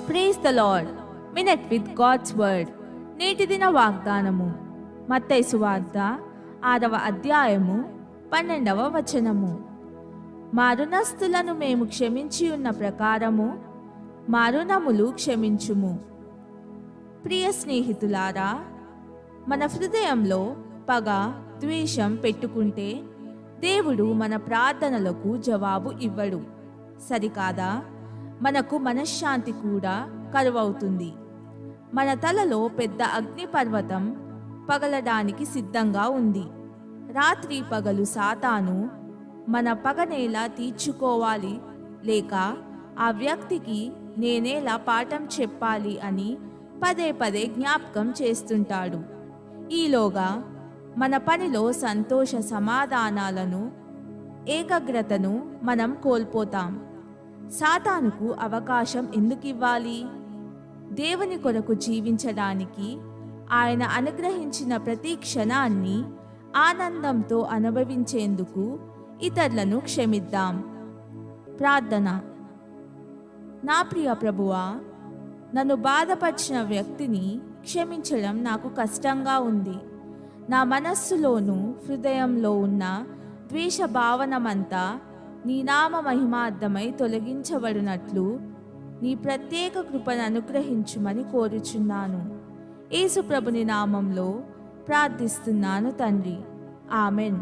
Praise the Lord. Minute with God's word. నేటి దిన వాగ్దానము మత్తయి సువార్త 6వ అధ్యాయము 12వ వచనము. మా రుణస్థులను మేము క్షమించి ఉన్న ప్రకారము మా రుణములు క్షమించుము. ప్రియ స్నేహితులారా, మన హృదయంలో పగ, ద్వేషం పెట్టుకుంటే దేవుడు మన ప్రార్థనలకు జవాబు ఇవ్వడు. సరికాదా? మనకు మనశ్శాంతి కూడా కరువవుతుంది. మన తలలో పెద్ద అగ్నిపర్వతం పగలడానికి సిద్ధంగా ఉంది. రాత్రి పగలు సాతాను మన పగనేలా తీర్చుకోవాలి, లేక ఆ వ్యక్తికి నేనేలా పాఠం చెప్పాలి అని పదే పదే జ్ఞాపకం చేస్తుంటాడు. ఈలోగా మన పనిలో సంతోష సమాధానాలను, ఏకాగ్రతను మనం కోల్పోతాం. సాతానుకు అవకాశం ఎందుకు ఇవ్వాలి? దేవుని కొరకు జీవించడానికి ఆయన అనుగ్రహించిన ప్రతి క్షణాన్ని ఆనందంతో అనుభవించేందుకు ఇతరులను క్షమిద్దాం. ప్రార్థన. నా ప్రియ ప్రభువా, నన్ను బాధపరిచిన వ్యక్తిని క్షమించడం నాకు కష్టంగా ఉంది. నా మనస్సులోనూ హృదయంలో ఉన్న ద్వేష భావనమంతా నీ నామ మహిమార్థమై తొలగించబడినట్లు నీ ప్రత్యేక కృపను అనుగ్రహించుమని కోరుచున్నాను. యేసు ప్రభుని నామంలో ప్రార్థిస్తున్నాను తండ్రి. ఆమెన్.